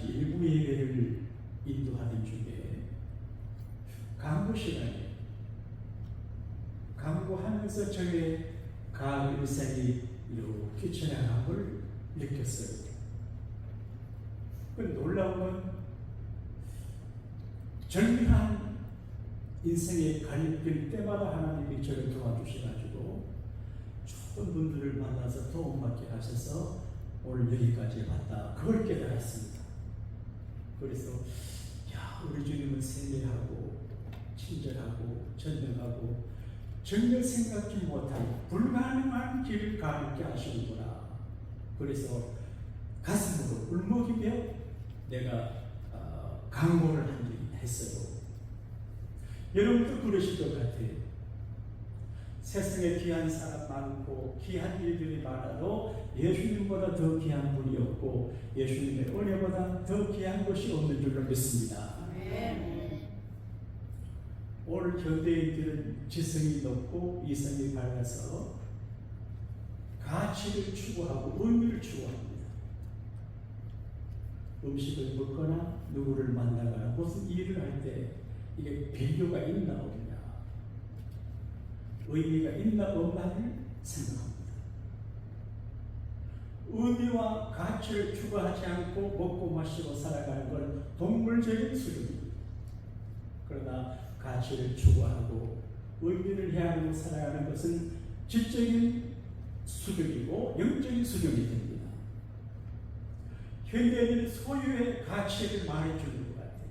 일부 예배를 인도하던 중에 강구 시간에 강구하면서 저의 가을 일상이 이렇게 지나간 걸 느꼈어요. 그 놀라운 건 절묘한 인생의 갈릴 때마다 하나님이 저를 도와주셔가지고 좋은 분들을 만나서 도움받게 하셔서 오늘 여기까지 왔다. 그걸 깨달았습니다. 그래서 우리 주님은 세밀하고 친절하고 전능하고 전혀 생각지 못한 불가능한 길을 가르게 하시는구나. 그래서 가슴으로 울먹이며 내가 강구를 한 적이 했어요. 여러분도 그러실 것 같아요. 세상에 귀한 사람 많고 귀한 일들이 많아도 예수님보다 더 귀한 분이 없고 예수님의 은혜보다 더 귀한 것이 없는 줄로 믿습니다. 오늘 현대인들은 지성이 높고 이성이 밝아서 가치를 추구하고 의미를 추구합니다. 음식을 먹거나 누구를 만나거나 무슨 일을 할 때 이게 밸류가 있나 없냐, 의미가 있나 없나를 생각합니다. 의미와 가치를 추구하지 않고 먹고 마시고 살아가는 건 동물적인 수준입니다. 그러나 가치를 추구하고 의미를 향하고 살아가는 것은 지적인 수준이고 영적인 수준이 됩니다. 현대인은 소유의 가치를 말해주는 것 같아요.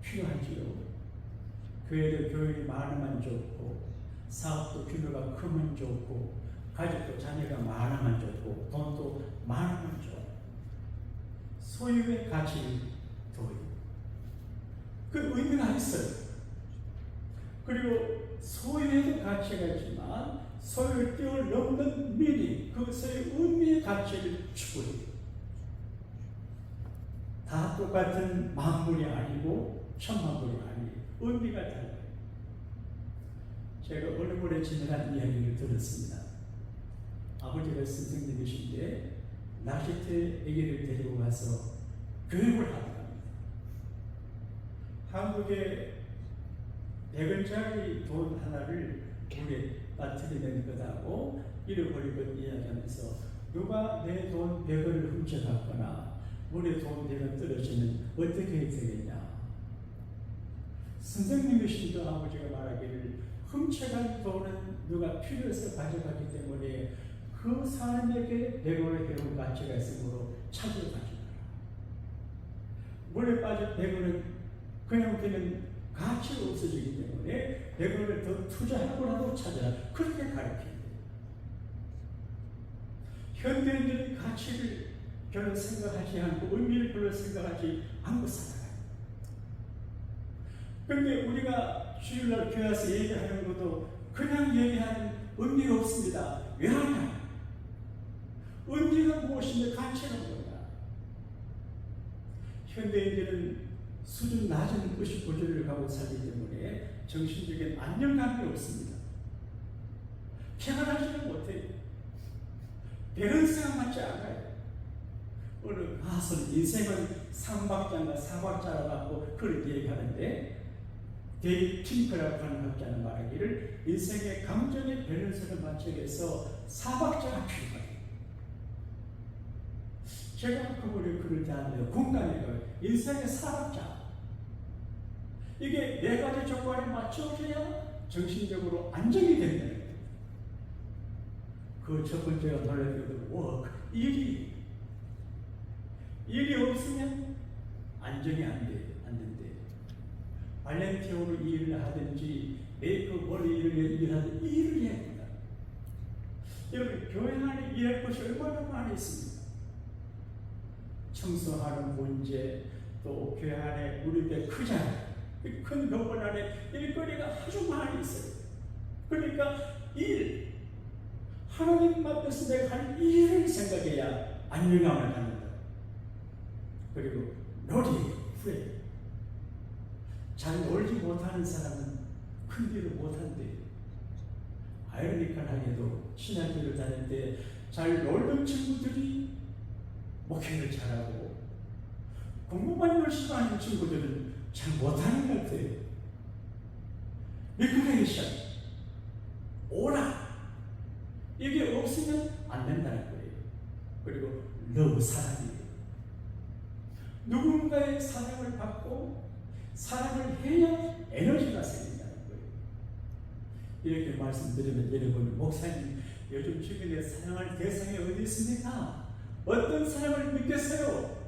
필요하지요. 교회도 교육이 많으면 좋고, 사업도 규모가 크면 좋고, 가족도 자녀가 많으면 좋고, 돈도 많으면 좋아요. 소유의 가치를 둬요. 그 의미가 있어요. 그리고 소유에도 가치가 있지만 소유를 뛰어넘는 미니, 그 소유의 의미의 가치를 추구해요. 다 똑같은 만물이 아니고 천만물이 아니에요. 의미가 달라요. 제가 어느 분에 지나간 이야기를 들었습니다. 아버지가 선생님이신데 낚시터 아기를 데리고 가서 교육을 하러 갑니다. 한국에 100원짜리 돈 하나를 물에 빠뜨리는 것하고 잃어버린 것 이야기하면서 누가 내 돈 100원을 훔쳐갔거나 물에 돈 100원 떨어지면 어떻게 해야 되겠냐. 선생님이신 아버지가 말하기를 훔쳐간 돈은 누가 필요해서 가져가기 때문에 그 사람에게 100원을 배운 가치가 있으므로 찾아가져가라. 물에 빠진 100원은 그냥 되면 가치가 없어지기 때문에 100원을 더 투자하고라도 찾아라. 그렇게 가르칩니다. 현대인들은 가치를 별로 생각하지 않고 의미를 별로 생각하지 않고 살아가요. 그런데 우리가 주일날 교회 와서 얘기하는 것도 그냥 얘기하는 의미가 없습니다. 왜 하냐? 의미가 무엇인데 가치가 뭐냐? 현대인들은 수준 낮은 의식 구조를 가고 살기 때문에 정신적인 안정감이 없습니다. 평안하지는 못해요. 밸런스가 맞지 않아요. 오늘 가서 인생은 3박자인가 4박자라고 하고 그렇게 얘기하는데 데이비드 핑크라고 하는 학자는 말하기를 인생의 감정의 밸런스를 맞추기 위해서 4박자가 필요해요. 제가 그분의 글을 대하는데요. 공간이에요. 인생의 4박자. 이게 4가지 조건에 맞춰져야 정신적으로 안정이 된다는 거예요. 그 첫 번째가 놀랍게도 워크, 일이 없으면 안정이 안 된대. 발렌티어로 일을 하든지 메이크업 일을 하든지 일을 해야 된다. 여러분 교회 안에 일할 것이 얼마나 많이 있습니다. 청소하는 문제, 또 교회 안에 우리 배 크잖아요. 큰 병원 안에 일거리가 아주 많이 있어요. 그러니까 하나님 앞에서 내가 할 일을 생각해야 안정감을 갖는다. 그리고 놀이 후에 잘 놀지 못하는 사람은 큰 일을 못한대. 아이러니컬하게도 신학교를 다닐 때 잘 놀던 친구들이 목회를 잘하고 공부만 열심히 하는 친구들은 잘 못하는 것 같아요. 리크레이션, 오라, 이게 없으면 안 된다는 거예요. 그리고 러브, 사랑이에요. 누군가의 사랑을 받고 사랑을 해야 에너지가 생긴다는 거예요. 이렇게 말씀드리면 여러분, 목사님 요즘 주변에 사랑할 대상이 어디 있습니까? 어떤 사랑을 느꼈어요?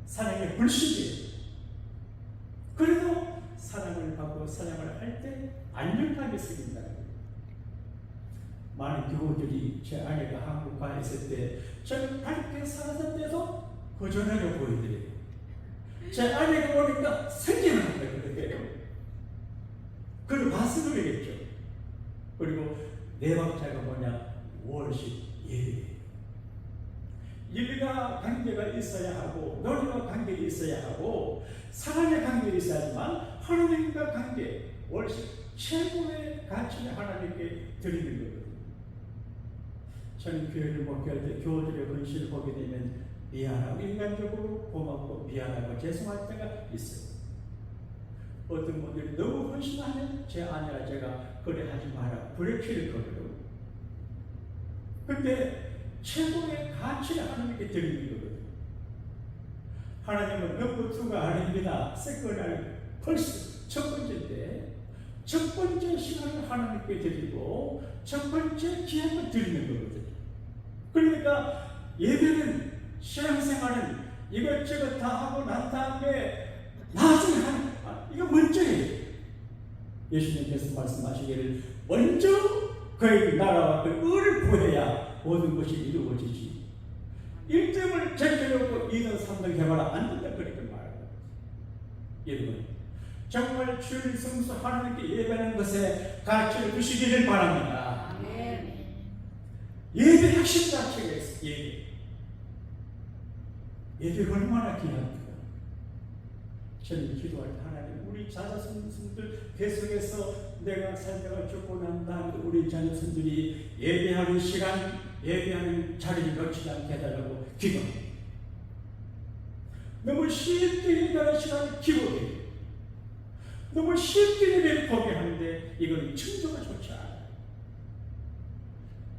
사랑의 불신이에요. 그래도 사랑을 받고 사랑을 할 때 안정감이 생긴다는 거예요. 많은 교우들이 제 아내가 한국 가 있을 때 저는 밝게 살았는데도 허전하게 보이더래요. 제 아내가 보니까 생기는 거예요. 그걸 봐서 그러겠죠. 그리고 네 박자가 뭐냐? 월십, 예배. 일과 관계가 있어야 하고 노래와 관계가 있어야 하고 사랑의 관계가 있어야지만 하나님과 관계, 월십, 최고의 가치를 하나님께 드리는 거거든요. 저는 교회를 목회할 때 교우들의 헌신을 보게 되면 미안하고 인간적으로 고맙고 미안하고 죄송할 때가 있어요. 어떤 분들이 너무 헌신하면 제 아내와 제가 그래 하지 마라 브레이크를 걸어요. 근데 최고의 가치를 하나님께 드리는 거거든요. 하나님은 넘버 2가 아닙니다. 세컨을 펄스, 첫 번째인데 첫 번째 시간을 하나님께 드리고 첫 번째 기회를 드리는 거거든요. 그러니까 예배는 신앙생활은 이것저것 다 하고 난 다음에 나중에 하는 이거 먼저예요. 예수님께서 말씀하시기를 먼저 그의 나라와 그 의를 구해야 모든 것이 이루어지지. 1등을 제껴놓고 2등, 3등 해봐라 안 된다 그렇게 말합니다. 여러분 정말 주일 성수 하나님께 예배하는 것에 가치를 두시기를 바랍니다. 예배 핵심 자체가 있어요. 예배가 얼마나 귀합니까? 저는 기도할 때 하나님 우리 자녀손들 계속해서 내가 살다가 죽고 난 다음에 우리 자녀손들이 예배하는 시간, 예배하는 자리를 놓치지 않게 해달라고 기도합니다. 너무 쉽게 예배하는 시간을 기도해요. 너무 쉽게 예배를 포기하는데 이건 청조가 좋지 않아요.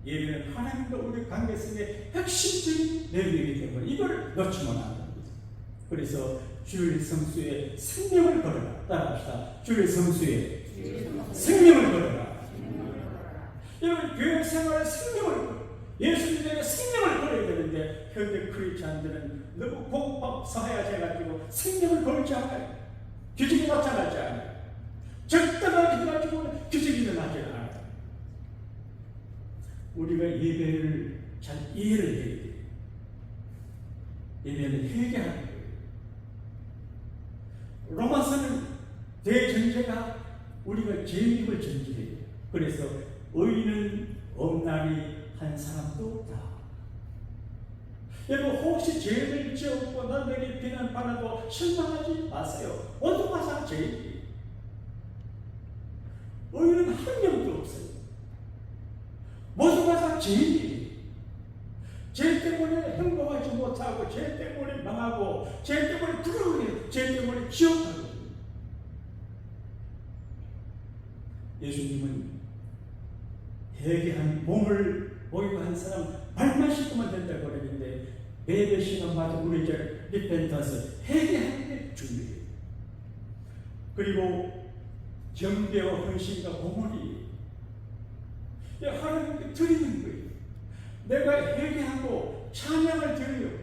예배는 하나님과 우리 관계 속의 핵심적인 내용이기 때문에 이걸 놓치면 안 됩니다. 그래서 주일 성수에 생명을 걸어라. 따라합시다. 주일 성수에 생명을 걸어라. 여러분 교회 생활에 생명을 걸어라. 예수님에게 생명을 걸어야 되는데 현대 크리스찬들은 너무 공법 사회화돼가지고 생명을 걸지 않아요. 규칙이 나타나지 않아요. 적당하게 해가지고 규칙이 일어나지 않아요. 우리가 예배를 잘 이해를 해야 돼요. 예배는 회개하는 거예요. 로마서는 대전제가 우리가 죄인임을 전제해요. 그래서 의인은 없나니 한 사람도 없다. 여러분 혹시 죄를 지었고 남에게 비난받아도 실망하지 마세요. 모두 마상 죄인이에요. 의인은 한 명도 없어요. 모두가 다 죄인이에요. 죄 때문에 행복하지 못하고 죄 때문에 망하고 죄 때문에 부끄러워해요. 죄 때문에 지옥 가거든요. 예수님은 회개한 몸을 모이고 한 사람 발만 씻으면 된다고 그러는데 예배 시간마다 우리 절 리펜턴스 회개하는 게 중요해요. 그리고 경배와 헌신과 공헌이 하나님께 드리는 거예요. 내가 회개하고 찬양을 드려요.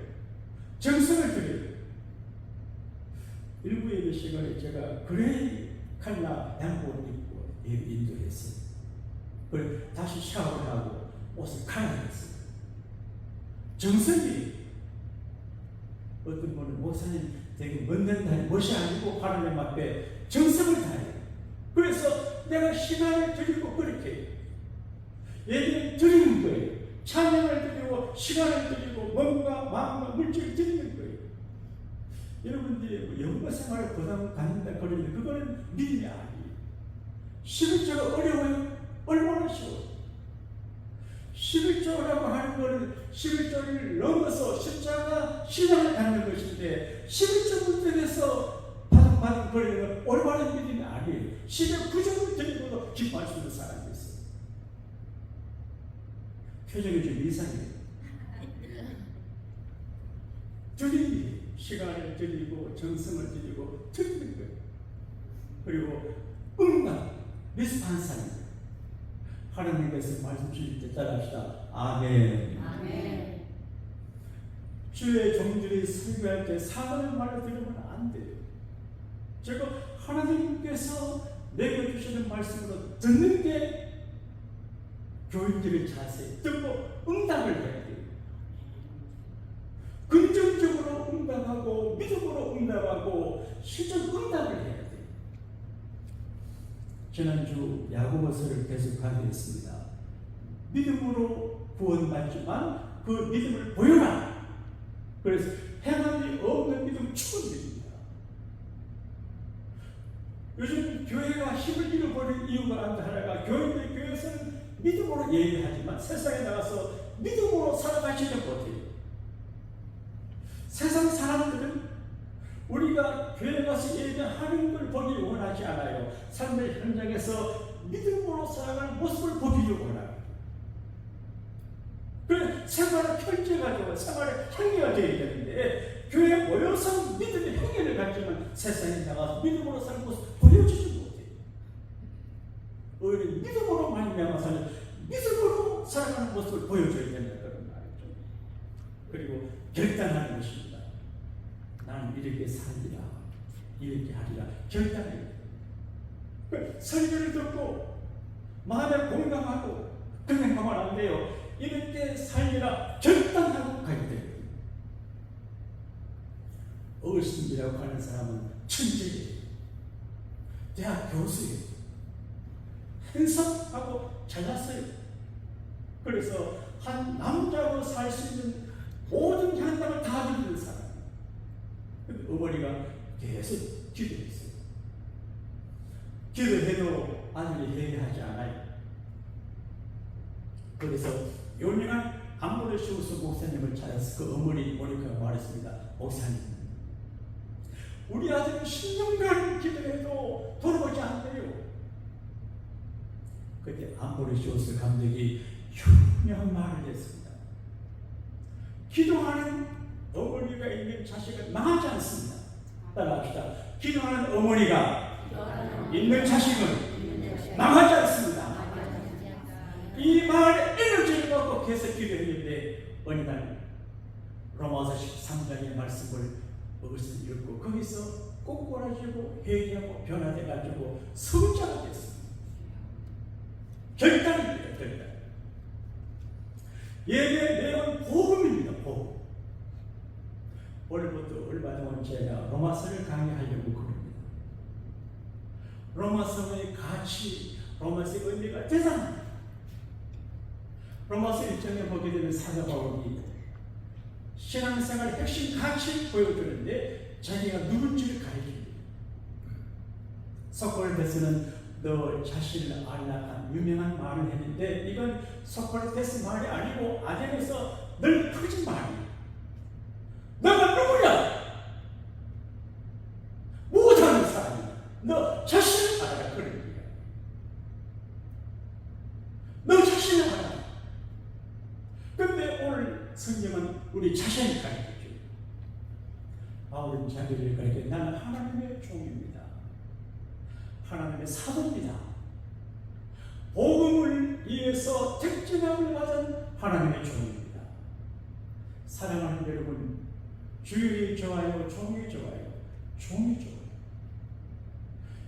정성을 드려요. 일부 예배 시간에 제가 그레이 칼라 양복을 입고 예배 인도했어요. 그리고 다시 샤워를 하고 옷을 갈아입었어요. 정성이 어떤 분은 목사님 되게 먼 다리 멋이 아니고 하나님 앞에 정성을 다해요. 그래서 내가 시간을 드리고 그렇게 해요. 예배를 드리는 거예요. 찬양을 드리고 시간을 드리고 몸과 마음과 물질을 드리는 거예요. 여러분들이 영어 생활을 부담 갖는다 그러는데 그거는 믿음이 아니에요. 11조가 어려워요? 얼마나 쉬워요? 11조라고 하는 거는 11조를 넘어서 십자가 신앙을 갖는 것인데 11조를 통해서 바둥바둥 거리는 올바른 믿음이 아니에요. 11구조를 드리고도 기뻐할 수 있는 사람이 있어요. 표정이 좀 이상해요. 드리기, 시간을 드리고 정성을 드리고 드리는 거예요. 그리고 응답, 미스판사입니다. 하나님께서 말씀 주실 때 따라합시다. 아멘. 아멘. 주의 종들이 설교할 때 사람의 말을 들으면 안 돼요. 제가 하나님께서 내게 주시는 말씀으로 듣는 게 교인들의 자세, 듣고 응답을 해야 돼요. 긍정적으로 응답하고 믿음으로 응답하고 실전 응답을 해야 돼요. 지난주 야고보서를 계속하게 했습니다. 믿음으로 구원받지만 그 믿음을 보여라. 그래서 행함이 없는 믿음 축원드립니다. 요즘 교회가 힘을 잃어버린 이유가 하나가 교인들 교회에서는 믿음으로 얘기하지만 세상에 나가서 믿음으로 살아가지는 못해요. 세상 사람들은 우리가 교회 가서 얘기하는 걸 보기 원하지 않아요. 삶의 현장에서 믿음으로 살아가는 모습을 보기를 원해요. 그래 생활을 펼쳐가지고 생활의 행위가 되어야 되는데 교회에 모여서 믿음의 행위를 갖지만 세상에 나가서 믿음으로 사는 모습 보여주지 못해요. 오히려 믿음으로 말미암아서는 믿음으로 살아가는 모습을 보여줘야 된다는 말이죠. 그리고 결단하는 것입니다. 나는 이렇게 살리라, 이렇게 하리라 결단해요. 설교를 듣고 마음에 공감하고 그냥 가면 안 돼요. 이렇게 살리라 결단하고 가야 돼요. 어르신이라고 하는 사람은 천재예요. 대학 교수예요. 행석하고 잘났어요. 그래서 한 남자로 살 수 있는 모든 현장을 다 주는 사람. 어머니가 계속 기도했어요. 기도해도 아들이 회개하지 않아요. 그래서 유명한 암브로시우스 목사님을 찾아서 그 어머니 모니카가 말했습니다. 목사님, 우리 아들은 10년간 기도해도 돌아오지 않대요. 그때 암브로시우스 감독이 유명한 말을 했습니다. 기도하는 어머니가 있는 자식은 망하지 않습니다. 따라합시다. 기도하는 어머니가 있는 자식은 망하지 않습니다. 이 말에 에너지를 받고 계속 기도했는데 어느 날 로마서 13장의 말씀을 어디서 읽고 거기서 꼬꾸라지고 회개하고 변화돼가지고 성자가 됐습니다. 결단입니다. 결단. 예배 내용은 복음입니다. 복음. 오늘부터 얼마 동안 제가 로마서를 강의하려고 그럽니다. 로마서의 가치, 로마서의 의미가 대단합니다. 로마서 1장에 보게 되면 사도 바울이 신앙생활의 핵심 가치를 보여주는데 자기가 누군지를 가르칩니다. 소크라테스는 너 자신을 안락한 유명한 말을 했는데 이건 소크라테스 말이 아니고 아덴에서 늘 퍼진 말이에요. 너가 누구냐? 못하는 사람이야. 너 자신을 알아라. 그런 얘기야. 너 자신을 알아라. 근데 오늘 성경은 우리 자신을 가르쳐줘요. 바울은 자기를 가르쳐 나는 하나님의 종입니다. 하나님의 사도입니다. 복음을 위해서 택진함을 받은 하나님의 종입니다. 사랑하는 여러분, 주일이 좋아요, 종이 좋아요, 종이 좋아요.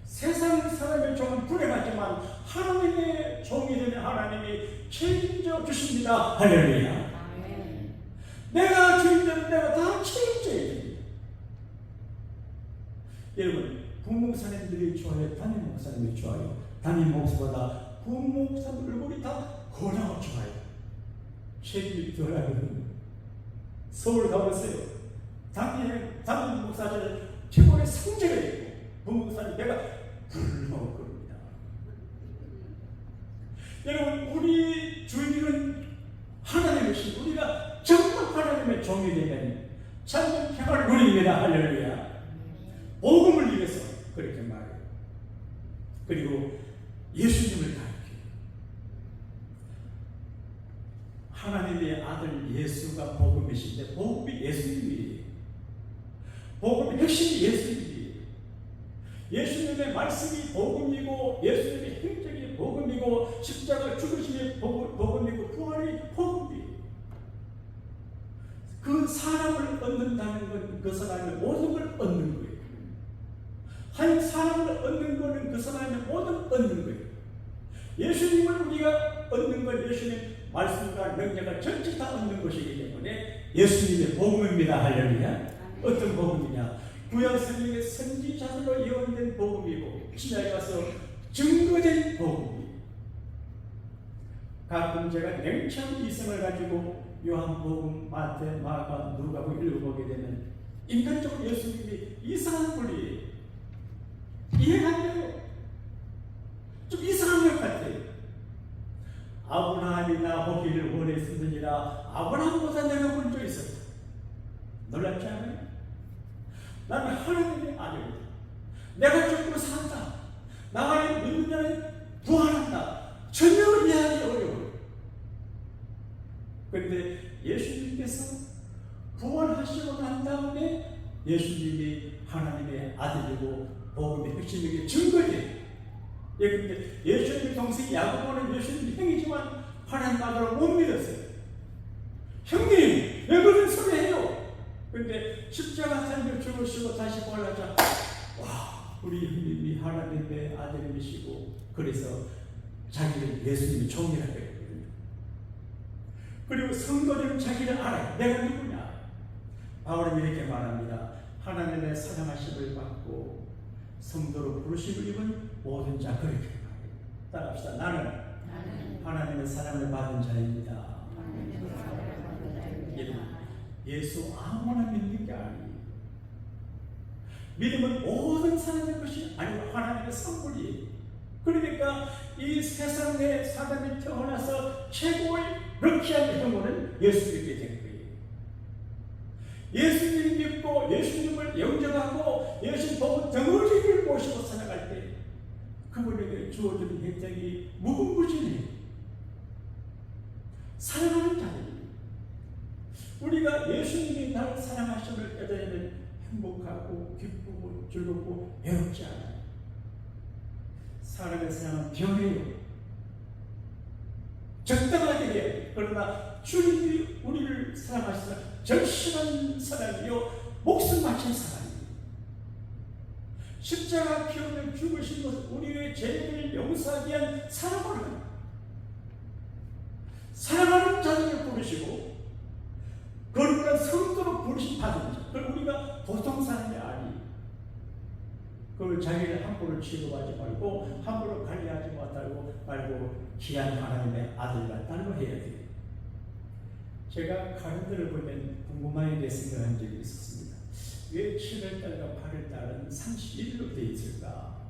세상 사람의 종은 불행하지만 하나님의 종이 되면 하나님이 책임져 주십니다. 할렐루야. 내가 주인되면 내가 다 책임져야 됩니다. 여러분, 부목사님들이 좋아요, 담임 목사님이 좋아요. 담임 목사보다 부목사님 얼굴이 다 고나고 좋아요. 책임이 덜어요. 서울 가보세요. 담임 목사들 최고의 성제가 있고 부목사님 내가 불러올 겁니다. 여러분, 우리 주인은 하나님이신 우리가 정말 하나님의 종이 되면 참된 평안을 누립니다. 할렐루야. 복음을 위해서 그렇게 말해요. 그리고 예수님을 가르쳐요. 하나님의 아들 예수가 복음이신데 복음이 예수님이에요. 복음의 핵심이 예수님이에요. 예수님의 말씀이 복음이고 예수님의 행적이 복음이고 십자가 죽으심이 복음이고 부활이 복음이에요. 그 사람을 얻는다는 건 그 사람의 모든 걸 얻는 거예요. 한 사람을 얻는 것은 그 사람의 모든 얻는 거예요. 예수님을 우리가 얻는 건 예수님 말씀과 능력과 전체 다 얻는 것이기 때문에 예수님의 복음입니다. 할렐루야. 어떤 복음이냐? 구약 성경의 선지자들로 예언된 복음이고 신약에 가서 증거된 복음이에요. 가끔 제가 냉철한 이성을 가지고 요한복음, 마태, 마가, 누가복음 읽어보게 되면 인간적으로 예수님이 이상한 분이에요. 이해가 안 돼요. 좀 이상한 것 같아요. 아브라함이 나보기를 원했으니라. 아브라함보다 내가 먼저 있었다. 놀랍지 않아요? 나는 하나님의 아들이다. 내가 죽고 산다. 나가 믿는 자는 부활한다. 전혀 이해하기 어려워요. 그런데 예수님께서 부활하시고 난 다음에 예수님이 하나님의 아들이고 복음의 핵심이기 증거예요. 예, 근데 예수님의 동생 야고보는 예수님 형이지만 하나님 아들을 못 믿었어요. 형님, 왜 그런 소리 해요? 근데 십자가 삶을 죽으시고 다시 부활하자. 와, 우리 형님이 하나님의 아들이시고 그래서 자기를 예수님이 종이라고 했거든요. 그리고 성도들은 자기를 알아요. 내가 누구냐? 바울은 이렇게 말합니다. 하나님의 사랑하심을 받고 성도로 부르심을 입은 모든 자 그렇게 말해요. 따라합시다. 나는 하나님의 사랑을 받은 자입니다. 예수 아무나 믿는 게 아니에요. 믿음은 모든 사람의 것이 아니고 하나님의 선물이에요. 그러니까 이 세상에 사람이 태어나서 최고의 럭키한 경우는 예수 믿게 된 거예요. 예수님 믿고 예수님을 영접하고 예수님 보고 덩어리를 모시고 살아갈 때 그분에게 주어지는 혜택이 무궁무진해요. 사랑하는 자들이 우리가 예수님이 나를 사랑하심을 깨달으면 행복하고 기쁘고 즐겁고 외롭지 않아요. 사람의 사랑은 변해요. 적당하게 해요. 그러나 주님이 우리를 사랑하시는 절실한 사랑이요 목숨 바친 사랑이에요. 십자가 피오는 죽으신 것은 우리의 죄를 용서하기 위한 사랑을 사랑하는 자들을 부르시고 거룩한 성도로 부르심 받은 자. 그럼 우리가 보통 사람이 아니에요. 그 자기를 함부로 취급하지 말고 함부로 관리하지 말고 귀한 하나님의 아들과 딸로 해야 돼요. 제가 가른들을 보면 궁금하게 돼 생각한 적이 있었습니다. 왜 7월달과 8월달은 31일로 되어 있을까?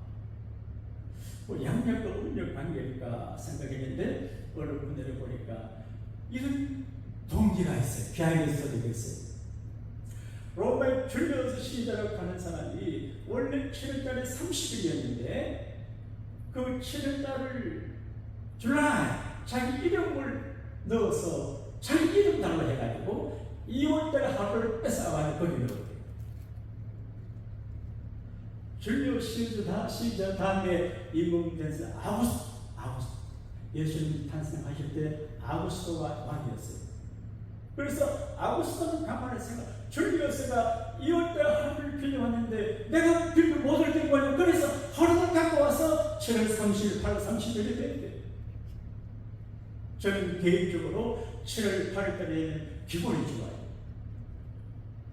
뭐 양력과 음력 관계일까 생각했는데 어느 분들을 보니까 이런 동기가 있어요. 비하인드 스토리가 있어요. 로마의 줄리어스 시자로 가는 사람이 원래 7월달에 30일이었는데 그 7월달을 줄라이 자기 이름을 넣어서 자기 이름 달라고 해가지고 2월달에 하루를 뺏어와서 거기 넣었대요. 줄리어스 시자 다음에 임금된 아구스토 예수님 탄생하실 때 아구스토가 왕이었어요. 그래서 아구스토는 가만히 생각, 줄리어스가 2월달에 하루를 빌려왔는데 내가 빌려 못할 게 뭐냐? 그래서 하루를 갖고 와서 7월 30일, 8월 30일이 됐대. 저는 개인적으로 7월 8월달에는 기분이 좋아요.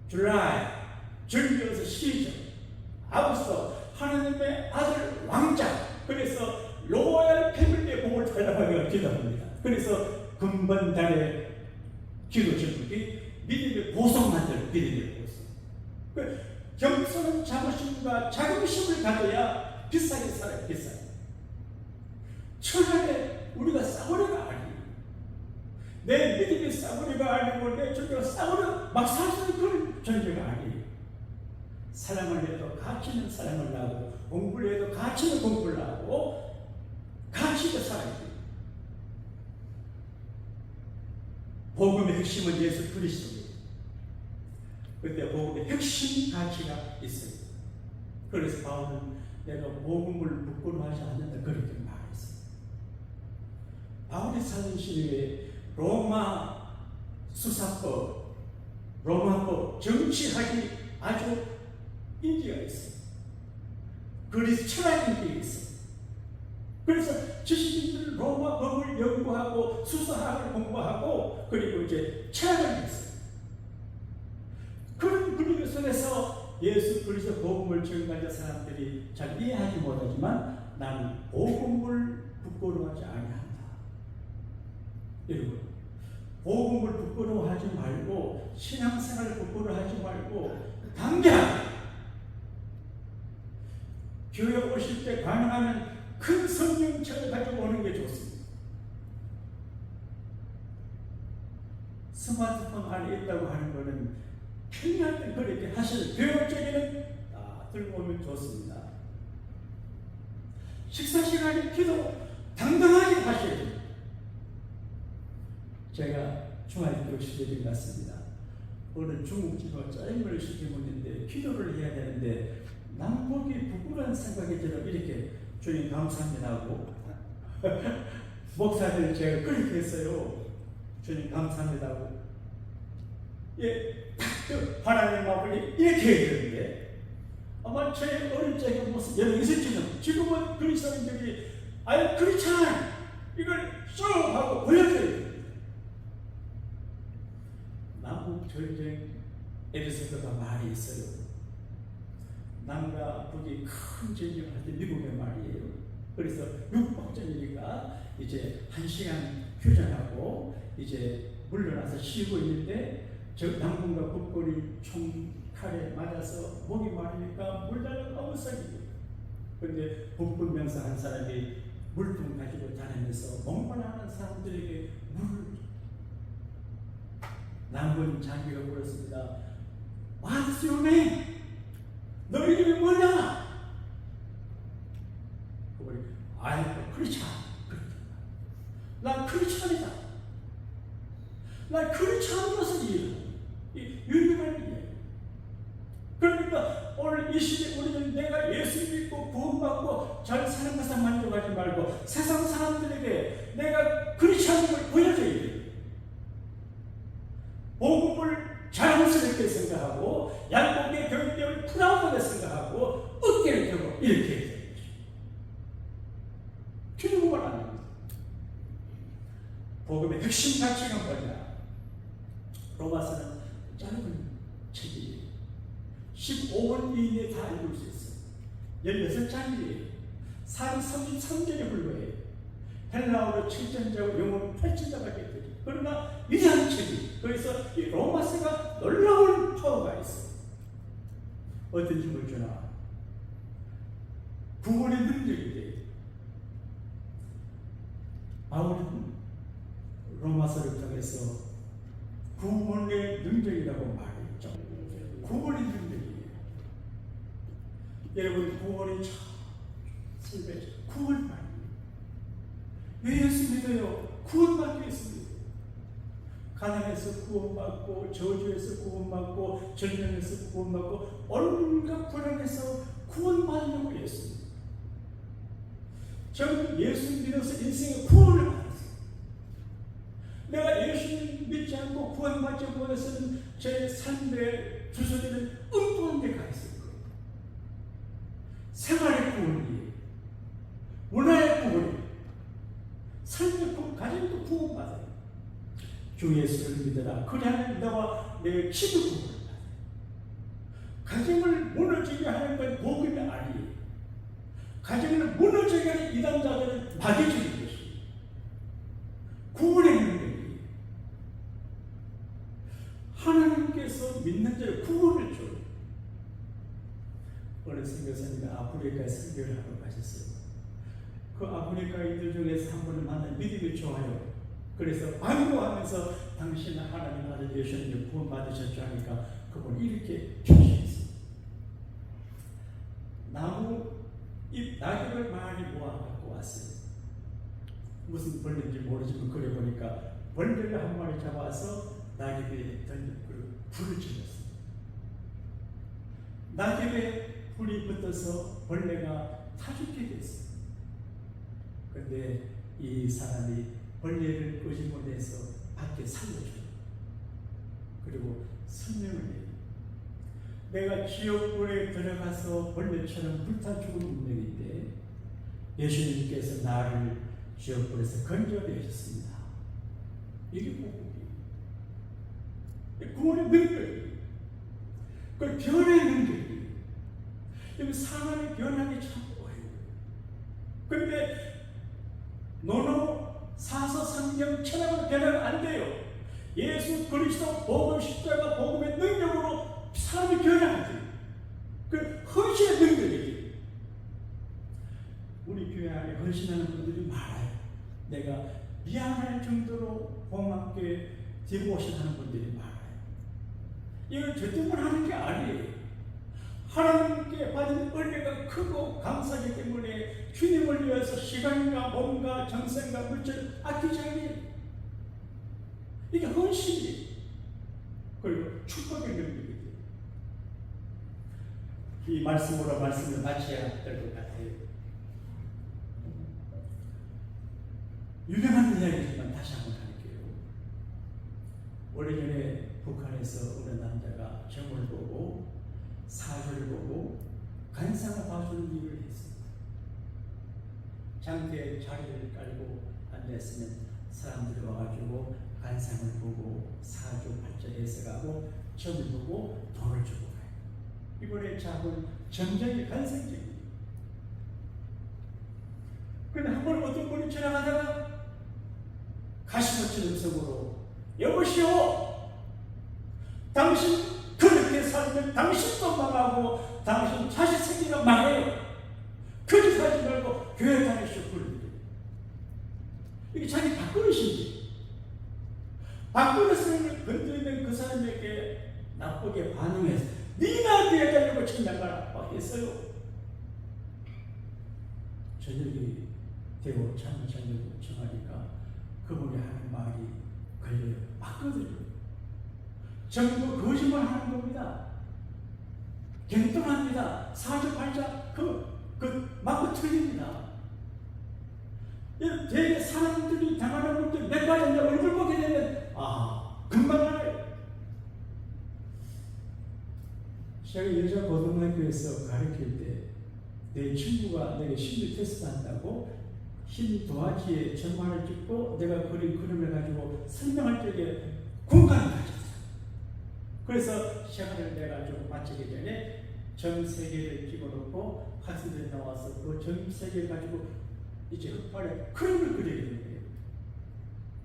줄라이, 줄리어스 시저, 아구스토, 하나님의 아들 왕자. 그래서 로얄 패밀리의 복을 달라고 기도합니다. 그래서 금번달에 기도 제목이 믿음의 보석 만들 믿음의 보석. 겸손한 자부심과 자긍심을 가져야 비싸게 살아요. 비싸게. 천하에 우리가 싸우려가 아니에요. 내 믿음이 싸우려가 아니고 내 존재가 싸우려 막 살 수 있는 그런 존재가 아니에요. 사랑을 해도 가치는 사랑을 하고, 공부를 해도 가치는 공부를 하고, 가치가 살아야 돼요. 복음의 핵심은 예수 그리스도예요. 그때 복음의 핵심 가치가 있어요. 그래서 바울은 내가 복음을 부끄러워하지 않는다 그렇게 말했어요. 바울이 살던 시대에 로마 수사법, 로마법, 정치학이 아주 인기가 있어요. 그리스 철학 인기가 있어요. 그래서 지식인들은 로마 법을 연구하고 수사학을 공부하고 그리고 이제 철학을 했어요. 그런 분위기 속에서 예수 그리스도 복음을 전가하는 사람들이 잘 이해하지 못하지만 나는 복음을 부끄러워하지 아니한다. 여러분, 복음을 부끄러워하지 말고 신앙생활을 부끄러워하지 말고 당장 교회 오실 때 가능하면 큰 성경책을 가지고 오는 게 좋습니다. 스마트폰 안에 있다고 하는 것은 필요할 때 그렇게 하실 교육적에는 들고 오면 좋습니다. 식사 시간에 기도 당당하게 하셔야 됩니다. 제가 중학교 시절에 갔습니다. 어느 중국집에 짜장면을 시켜 먹는데 기도를 해야 되는데 남 보기 부끄러운 생각이 들어 이렇게 주님 감사합니다 하고 목사들 제가 그렇게 했어요. 주님 감사합니다 하고 하나님 앞을 이렇게 해야 되는데 아마 제 어릴 적의 모습 여러분 있을지는 지금은 그리스도인들이 아유 그렇잖아 이걸 쭉 하고 보여줘야 돼요. 남북 전쟁에서도 말이 있어요. 남과 북이 큰 전쟁을 할 때 미국의 말이에요. 그래서 육박전이니까 이제 1시간 휴전하고 이제 물러나서 쉬고 있는데 저 남군과 북군이 총칼에 맞아서 목이 마르니까 물다가 너무 썩이고 그런데 북군 명사 한 사람이 물통 가지고 다니면서 목말라하는 사람들에게 물을 남군 장비가 물었습니다. What's your name? 너 이름이 뭐냐? 그분이 아이고 크리스찬. 난 크리스찬이다. 난 크리스찬으로서 유명한 일이에요. 그러니까 오늘 이 시대 우리는 내가 예수 믿고 구원받고 잘 사는 것에 만족하지 말고 세상 사람들에게 내가 크리스찬임을 보여줘야 돼요. 복음을 자랑스럽게 생각하고 양복의 교육대를 프라우드하게 생각하고 어깨를 펴고 이렇게 해야 되는 것이죠. 주님은 안 합니다. 복음의 핵심 가치가 뭐냐? 로마서는 짧은 책이에요. 15분 이내에 다 읽을 수 있어요. 16장이에요. 33절에 불과해요. 헬라어로 7전자고 영어로 8전자밖에 되죠. 그러나 위대한 책이 그래서 이 로마서가 놀라운 파워가 있어요. 어떤 힘을 주나? 구원의 능력이 돼요. 바울은 로마서를 통해서 구원의 능력이라고 말했죠. 구원의 능력이에요. 여러분 구원이 참 슬퍼요. 구원받는 왜 예수 믿어요? 구원받기 위해서입니다. 가난에서 구원받고 저주에서 구원받고 절명에서 구원받고 온갖 불안에서 구원받으려고 했습니다. 저는 예수 믿어서 인생의 구원을 받았어요. 내가 예수님 믿지 않고 구원받지 못해서는 제 삶의 주소지는 엉뚱한 데 가 있을 거예요. 생활의 구원이에요. 문화의 구원이에요. 삶의 구원, 가정도 구원받아요. 주 예수를 믿어라. 그래야 너와 내 기도 구원을 받아요. 가정을 무너지게 하는 건 복음이 아니에요. 가정을 무너지게 하는 이단자들은 마귀적인 것이에요. 구원의 능력이에요. 하나님께서 믿는 자를 구원을 줘요. 어느 선교사님이 아프리카에 선교를 하러 가셨어요. 그 아프리카인들 중에서 한 분을 만나 믿음이 좋아요. 그래서 반가워하면서 당신은 하나님 아들 예수님을 구원받으셨죠 하니까 그분이 이렇게 표시했습니다. 나무 잎 낙엽을 많이 모아 갖고 왔어요. 무슨 벌레인지 모르지만 그래 보니까 벌레를 한 마리 잡아서 낙엽에 던져 불을 질렀습니다. 낙엽에 불이 붙어서 벌레가 다 죽게 됐어요. 그런데 이 사람이 벌레를 끄집어내서 밖에 살려줘요. 그리고 설명을 해요. 내가 지옥불에 들어가서 벌레처럼 불타 죽은 운명인데 예수님께서 나를 지옥불에서 건져내셨습니다. 이게 복음이에요. 구원의 능력이에요. 그 변의 능력이에요. 여기 사람이 변하기 참 어려워요. 그런데 노노 사서 성경 철학으로 변하면 안 돼요. 예수 그리스도 복음 십자가 복음의 능력으로 사람이 변화하지. 그 헌신의 능력이지. 우리 교회 안에 헌신하는 분들이 많아요. 내가 미안할 정도로 고맙게 디보션 하는 분들이 많아요. 이걸 저 때문에 하는 게 아니에요. 하나님께 받은 은혜가 크고 감사하기 때문에 주님을 위해서 시간과 몸과 정성과 물질을 아끼지 않아요. 이게 헌신이에요. 그리고 축복의 능력이에요. 이 말씀으로 말씀을 마쳐야 될 것 같아요. 유명한 이야기지만 다시 한번 할게요. 오래전에 북한에서 어느 남자가 점을 보고 사주를 보고 간상을 봐주는 일을 했습니다. 장대에 자리를 깔고 앉아있으면 사람들이 와가지고 간상을 보고 사주 팔자 해석하고 점을 보고 돈을 주고 가요. 이번에 잡은 점장이 간상쟁이에요. 그런데 한 번 어떤 분이 지나가다가 가시밭은 음성으로 여보시오, 당신 그렇게 살면 당신도 망하고 당신 자식 생기가 망해요. 그렇게 살지 말고 교회 다니시오. 이게 자기 밥그릇인지, 밥그릇을 건드리면 그 사람에게 나쁘게 반응해서 네가 되어달라고 청량하라 막 했어요. 저녁이 되고 참 저녁 정하니까 그분이 하는 말이 걸려요. 맞거든요. 전부 거짓말 하는 겁니다. 갱뚱합니다. 사주팔자 맞고 틀립니다. 되게 사람들이 당하는 것들 몇 가지 얼굴 보게 되면 금방 알아요. 제가 여자 고등학교에서 가르칠 때 내 친구가 내게 심리 테스트 한다고 흰 도화지에 점화를 찍고 내가 그린 그림을 가지고 설명할 적에 공간을 가졌어요. 그래서 시간을 내가 좀 마치기 전에 점 3개를 찍어놓고 학생들이 나와서 그 점 3개 가지고 이제 흑발에 그림을 그리게 되는 거예요.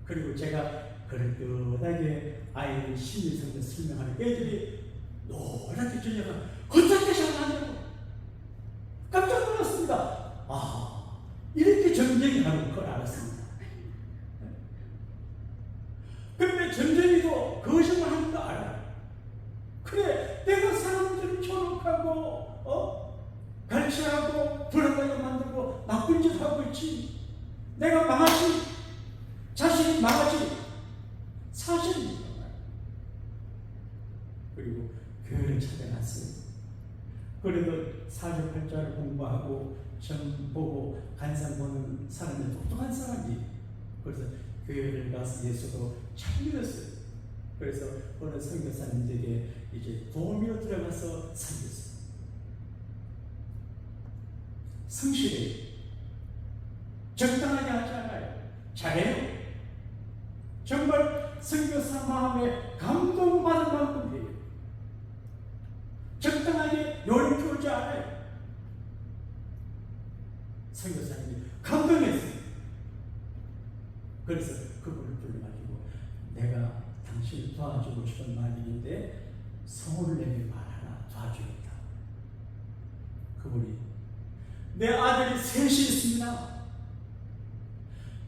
그리고 제가 그릇하게 아이들 심리성을 설명하는 애들이 노랗게 저녁을 어떻게 잘하냐고 깜짝 놀랐습니다. 이렇게 점쟁이 하는 걸 알았습니다. 그런데 점쟁이도 거짓말 하는 거 알아요. 그래, 내가 사람들을 초록하고 갈취하고 불안하게 만들고 나쁜 짓 하고 있지. 내가 망하지. 자신이 망하지. 사실입니다. 그리고 교회를 찾아갔어요. 그래도 사주팔자를 공부하고 점 보고 간상 보는 사람이 똑똑한 사람이. 그래서 교회를 가서 예수도 참 믿었어요. 그래서 어느 선교사님들에게 이제 도우미로 들어가서 섬겼어요. 성실해요. 적당하게 하지 않아요. 잘해요. 정말 선교사 마음에 감동받을 만큼 해요. 적당하게 요리 풀지 않아요. 선교사님이 감동했어요. 그래서 그분을 불러가지고 내가 당신을 도와주고 싶은 마음인데 소원을 내게 말 하나 도와주겠다. 그분이 내 아들이 셋이 있습니다.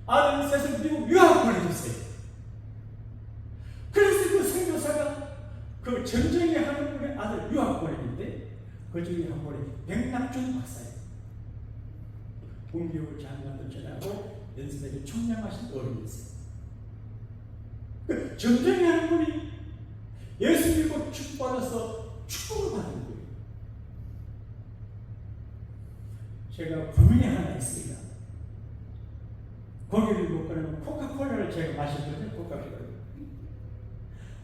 아들 셋을 미국 유학 보내주세요. 그래서 그 선교사가 그 전쟁 전쟁에 하는 분의 아들 유학벌인데 그 중에 한 분이 백낙준 박사예요. 공교육 장관도 전하고 연세대에 총장하신 어른이세요. 그 전쟁에 하는 분이 예수 믿고 축복받아서 축복을 받는 거예요. 제가 고민이 하나 있습니다. 거기를 못 가면 코카콜라를 제가 마시거든요. 코카콜라.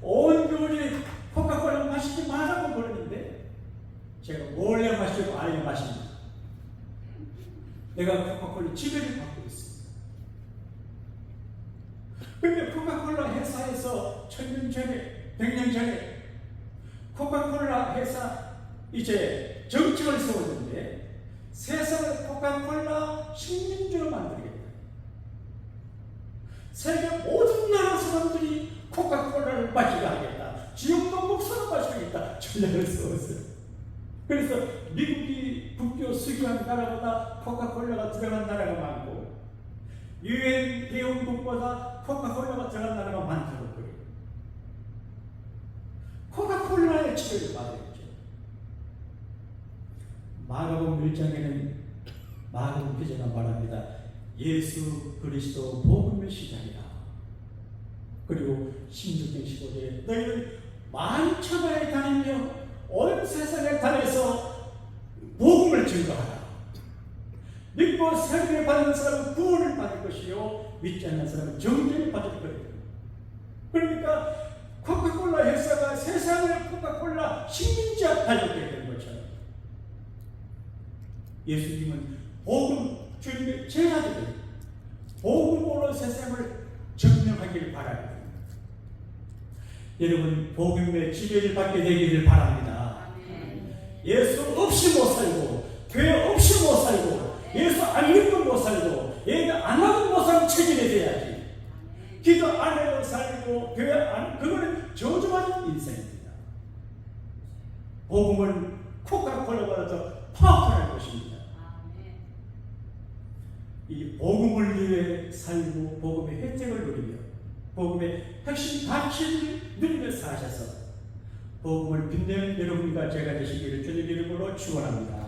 온 교회에 코카콜라 마시지 말라고 그러는데 제가 몰래 마시고 아예 마십니다. 내가 코카콜라 지배를 받고 있습니다. 그런데 코카콜라 회사에서 1000년 전에 100년 전에 코카콜라 회사 이제 정책을 세웠는데 세상을 코카콜라 식민지로 만들겠다. 세계 모든 나라 사람들이 코카콜라를 마시게 하겠다. 지옥도 목사로 마시겠다. 전략을 세웠어요. 그래서 미국이 국교 수교한 나라보다 코카콜라가 들어간 나라가 많고 유엔 회원국보다 코카콜라가 들어간 나라가 많다고 그래요. 코카콜라의 지배를 받아야죠. 마가복음 1장에는 마가복음 기자가 말합니다. 예수 그리스도 복음의 시작이다. 그리고 16장 15절에 너희는 만천하에 다니며 온 세상에 다녀서 복음을 증거하라. 믿고 세례를 받는 사람은 구원을 받을 것이요 믿지 않는 사람은 정죄를 받을 것이다. 그러니까 코카콜라 회사가 세상을 코카콜라 식민지화 하려고 했던 것처럼 예수님은 복음 주님의 제자들이 복음으로 세상을 증명하기를 바랍니다. 여러분 복음의 지배를 받게 되기를 바랍니다. 예수 없이 못 살고 교회 없이 못 살고 예수 안 믿고 못 살고 예배 안 하고 못 살고 체질이 돼야지. 기도 안 하고 살고 교회 안 그거는 저주받은 인생입니다. 복음은 코카콜라보다 더 파워풀한 것입니다. 이 복음을 위해 살고 복음의 혜택을 누리며 복음의 핵심 가치를 누리며 사셔서 복음을 빛내는 여러분과 제가 되시기를 주님 이름으로 축원합니다.